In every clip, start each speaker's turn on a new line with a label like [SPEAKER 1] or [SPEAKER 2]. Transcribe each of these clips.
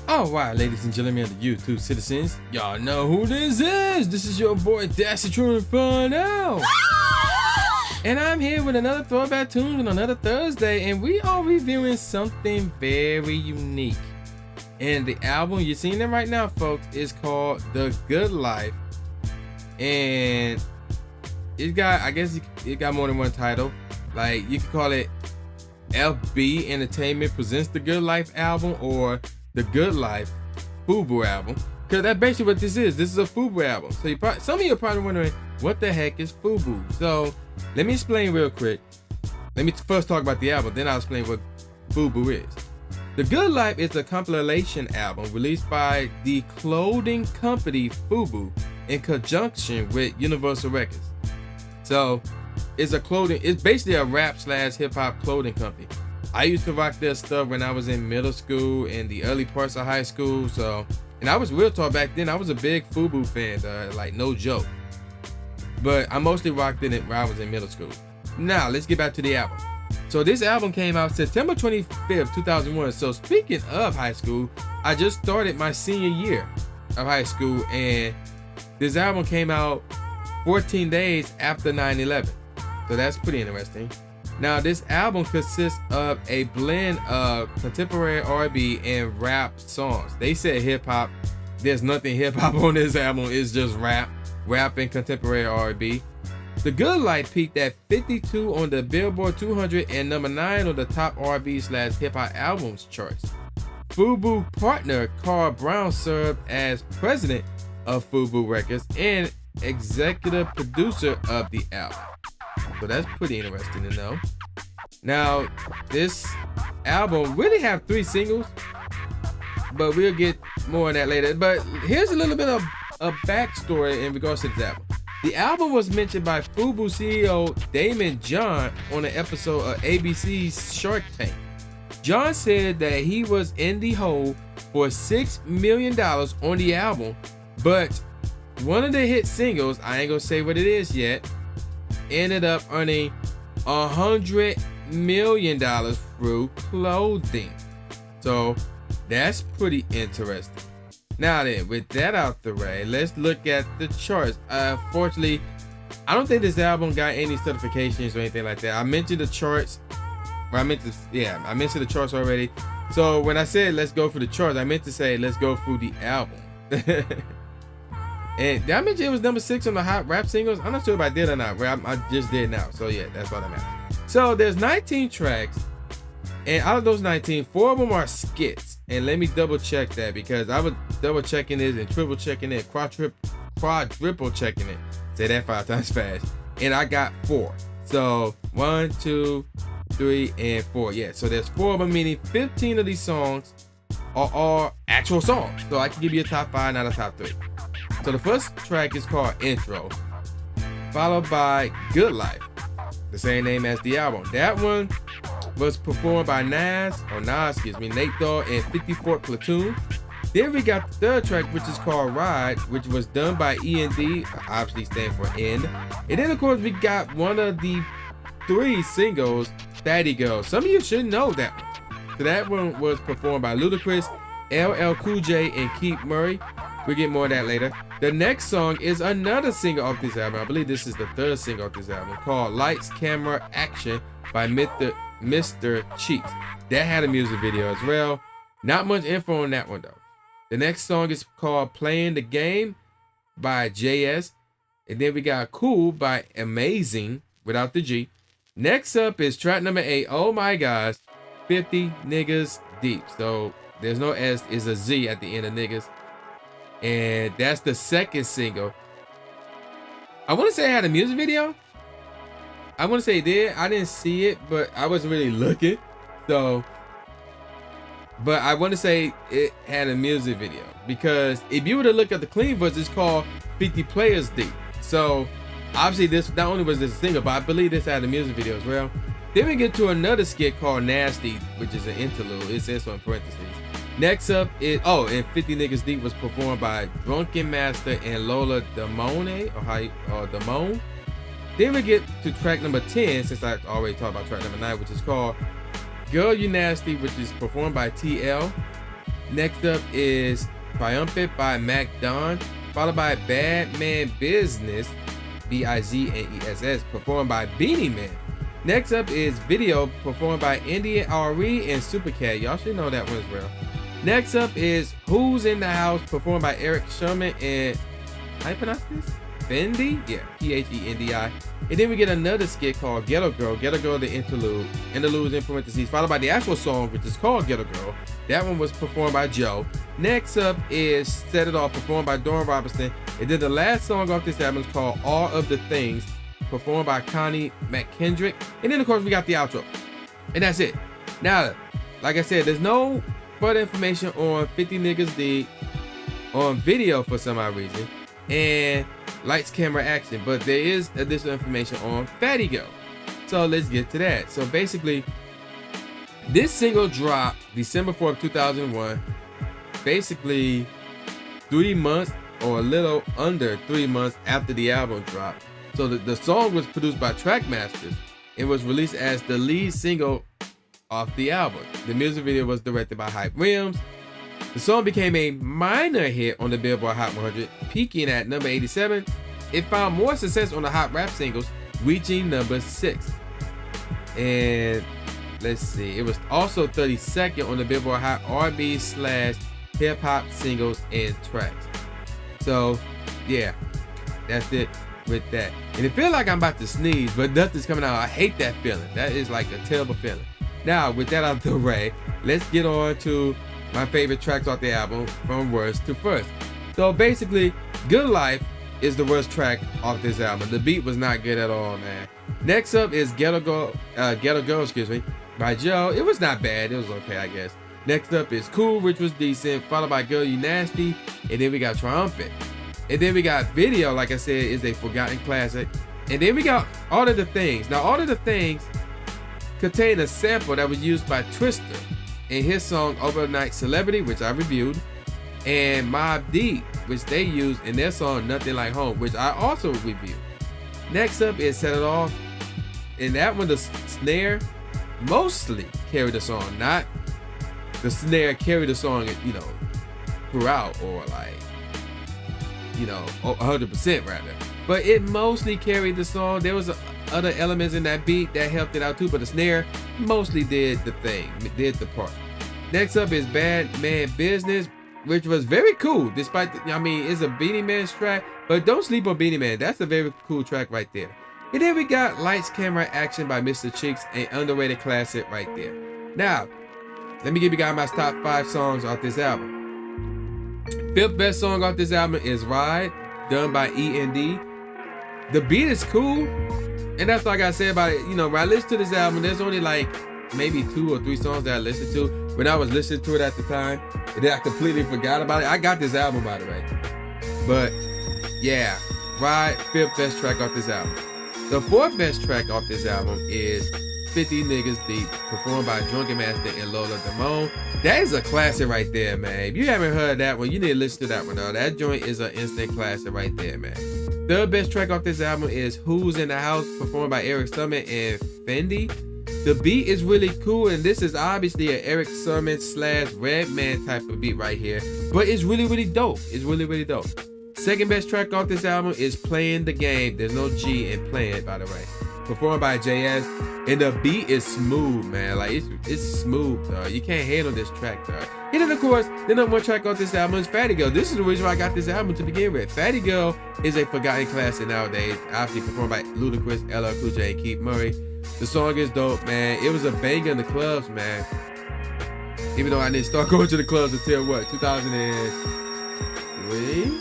[SPEAKER 1] All right, ladies and gentlemen of the YouTube citizens, y'all know who this is. This is your boy Dashy True Inferno. And I'm here with another Throwback Tunes on another Thursday, and we are reviewing something very unique. And the album, you're seeing it right now, folks, is called The Goodlife. And it got, I guess it got more than one title. Like, you could call it FB Entertainment Presents The Goodlife album, or The Goodlife Fubu album, because that's basically what this is. This is a Fubu album. So some of you are probably wondering, what the heck is Fubu? So let me explain real quick. Let me first talk about the album, then I'll explain what Fubu is. The Goodlife is a compilation album released by the clothing company Fubu in conjunction with Universal Records. So it's basically a rap / hip hop clothing company. I used to rock their stuff when I was in middle school and the early parts of high school. So, and I was real talk back then. I was a big Fubu fan, like no joke. But I mostly rocked it when I was in middle school. Now, let's get back to the album. So this album came out September 25th, 2001. So speaking of high school, I just started my senior year of high school, and this album came out 14 days after 9/11. So that's pretty interesting. Now, this album consists of a blend of contemporary R&B and rap songs. They said hip hop. There's nothing hip hop on this album. It's just rap and contemporary R&B. The Goodlife peaked at 52 on the Billboard 200 and number 9 on the top R&B / hip hop albums charts. Fubu partner Carl Brown served as president of Fubu Records and executive producer of the album. So that's pretty interesting to know. Now, this album really have 3 singles, but we'll get more on that later. But here's a little bit of a backstory in regards to this album. The album was mentioned by Fubu CEO Damon John on an episode of ABC's Shark Tank. John said that he was in the hole for $6 million on the album, but one of the hit singles, I ain't gonna say what it is yet, ended up earning $100 million through clothing. So that's pretty interesting. Now then, with that out the way, let's look at the charts. Fortunately, I don't think this album got any certifications or anything like that. I mentioned the charts. I mentioned the charts already. So when I said let's go for the charts, I meant to say let's go through the album. And did I mention it was number 6 on the hot rap singles? I'm not sure if I did or not. I just did now. So yeah, that's what I'm at. So there's 19 tracks, and out of those 19, 4 of them are skits. And let me double check that, because I was double checking it and triple checking it, quadruple checking it. Say that 5 times fast. And I got 4. So 1, 2, 3, and 4. Yeah, so there's 4 of them, meaning 15 of these songs are all actual songs. So I can give you a top 5, not a top 3. So the first track is called Intro, followed by Goodlife, the same name as the album. That one was performed by Nate Dogg, and 54 Platoon. Then we got the third track, which is called Ride, which was done by END, obviously stand for End. And then of course we got one of the 3 singles, Fatty Girl. Some of you should know that one. So that one was performed by Ludacris, LL Cool J, and Keith Murray. We'll get more of that later. The next song is another single off this album. I believe this is the 3rd single off this album, called Lights, Camera, Action by Mr. Cheeks. That had a music video as well. Not much info on that one though. The next song is called Playing the Game by JS. And then we got Cool by Amazing without the G. Next up is track number 8. Oh my gosh, 50 Niggas Deep. So there's no S, it's a Z at the end of niggas. And that's the 2nd single. I want to say it had a music video. I want to say it did. I didn't see it, but I wasn't really looking. So, but I want to say it had a music video, because if you were to look at the clean version, it's called 50 Players Deep. So obviously this not only was this a single, but I believe this had a music video as well. Then we get to another skit called Nasty, which is an interlude. It says so in parentheses. Next up is, and 50 Niggas Deep was performed by Drunken Master and Lola Damone, or Damone. Then we get to track number 10, since I already talked about track number 9, which is called Girl You Nasty, which is performed by TL. Next up is Triumphant by Mac Don, followed by Bad Man Business, Biznes, performed by Beanie Man. Next up is Video, performed by Indian RE and Supercat. Y'all should know that one as well. Next up is Who's in the House, performed by Eric Sherman and, how you pronounce this? Fendi? Yeah, P-H-E-N-D-I. And then we get another skit called Ghetto Girl, the interlude. Interludes in parentheses, followed by the actual song, which is called Ghetto Girl. That one was performed by Joe. Next up is Set It Off, performed by Dawn Robinson. And then the last song off this album is called All of the Things, performed by Connie McKendrick. And then of course we got the outro. And that's it. Now, like I said, there's no further information on 50 Niggas Deep on video for some odd reason, and Lights Camera Action, but there is additional information on Fatty Go. So let's get to that. So basically, this single dropped December 4th, 2001, basically 3 months or a little under 3 months after the album dropped. So the song was produced by Trackmasters. It was released as the lead single off the album. The music video was directed by Hype Williams. The song became a minor hit on the Billboard Hot 100, peaking at number 87. It found more success on the Hot Rap singles, reaching number 6. And let's see, it was also 32nd on the Billboard Hot R&B / hip hop singles and tracks. So yeah, that's it with that. And it feels like I'm about to sneeze, but nothing's coming out. I hate that feeling. That is like a terrible feeling. Now, with that out of the way, let's get on to my favorite tracks off the album from worst to first. So basically, Goodlife is the worst track off this album. The beat was not good at all, man. Next up is Ghetto Girl, by Joe. It was not bad. It was okay, I guess. Next up is Cool, which was decent, followed by Girl You Nasty, and then we got Triumphant. And then we got Video, like I said, is a forgotten classic. And then we got All of the Things. Now, All of the Things contained a sample that was used by Twister in his song Overnight Celebrity, which I reviewed, and Mobb Deep, which they used in their song Nothing Like Home, which I also reviewed. Next up is Set It Off. In that one, the snare mostly carried the song, not the snare carried the song, throughout, or 100% rather. But it mostly carried the song. There was other elements in that beat that helped it out too, but the snare mostly did the thing, did the part. Next up is Bad Man Business, which was very cool, despite it's a Beanie Man's track, but don't sleep on Beanie Man. That's a very cool track right there. And then we got Lights Camera Action by Mr. Cheeks, an underrated classic right there. Now, let me give you guys my top 5 songs off this album. 5th best song off this album is Ride, done by E&D. The beat is cool, and that's all I gotta say about it. When I listen to this album, there's only maybe 2 or 3 songs that I listened to when I was listening to it at the time, and then I completely forgot about it. I got this album, by the way. But yeah, Ride, 5th best track off this album. The 4th best track off this album is 50 Niggas Deep, performed by Drunken Master and Lola Damone. That is a classic right there, man. If you haven't heard that one, you need to listen to that one, though. That joint is an instant classic right there, man. 3rd best track off this album is Who's in the House, performed by Eric Sermon and Fendi. The beat is really cool, and this is obviously an Eric Sermon / Redman type of beat right here, but it's really, really dope. It's really, really dope. 2nd best track off this album is Playing the Game. There's no G in playing, by the way. Performed by JS, and the beat is smooth, man. It's smooth, dog. You can't handle this track, dog. And then of course, the number 1 track off this album is Fatty Girl. This is the reason why I got this album to begin with. Fatty Girl is a forgotten classic nowadays, obviously performed by Ludacris, LL Cool J, and Keith Murray. The song is dope, man. It was a banger in the clubs, man. Even though I didn't start going to the clubs until 2003?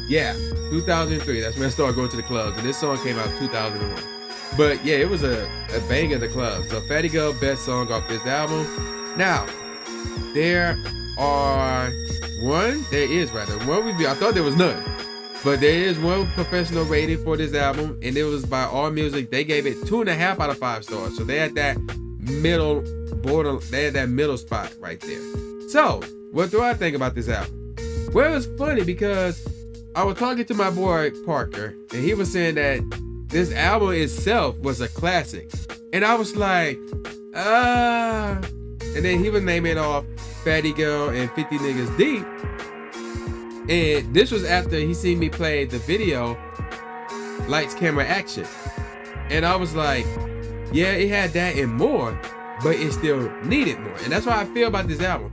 [SPEAKER 1] Yeah, 2003. That's when I started going to the clubs, and this song came out in 2001. But yeah, it was a banger in the club. So Fatty Girl, best song off this album. Now, there is one review. I thought there was none, but there is one professional rating for this album, and it was by All Music. They gave it 2.5 out of 5 stars. So they had that middle border, they had that middle spot right there. So what do I think about this album? Well, it was funny because I was talking to my boy Parker, and he was saying that this album itself was a classic. And I was like, and then he was naming off Fatty Girl and 50 Niggas Deep. And this was after he seen me play the video, Lights, Camera, Action. And I was like, yeah, it had that and more, but it still needed more. And that's how I feel about this album.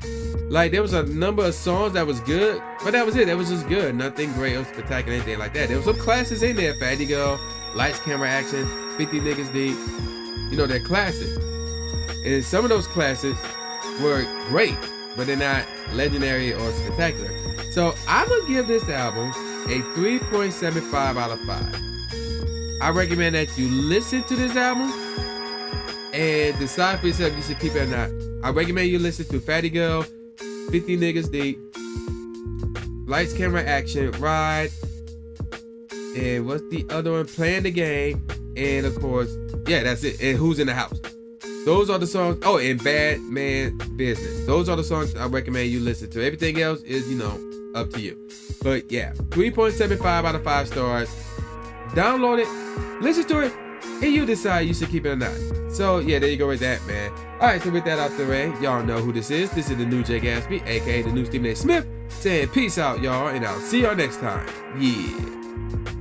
[SPEAKER 1] Like, there was a number of songs that was good, but that was it. That was just good. Nothing great or spectacular, anything like that. There was some classics in there. Fatty Girl, Lights, Camera, Action, 50 Niggas Deep. You know, they're classics. And some of those classics were great, but they're not legendary or spectacular. So I'm going to give this album a 3.75 out of 5. I recommend that you listen to this album and decide for yourself if you should keep it or not. I recommend you listen to Fatty Girl, 50 Niggas Deep, Lights, Camera, Action, Ride, and what's the other one? Playing the Game, and of course, yeah, that's it. And Who's in the House. Those are the songs. Oh, and Bad Man Business. Those are the songs I recommend you listen to. Everything else is, up to you. But yeah, 3.75 out of 5 stars. Download it, listen to it, and you decide you should keep it or not. So yeah, there you go with that, man. Alright, so with that out the way, y'all know who this is. This is the new Jay Gatsby, aka the new Stephen A. Smith, saying peace out, y'all, and I'll see y'all next time. Yeah.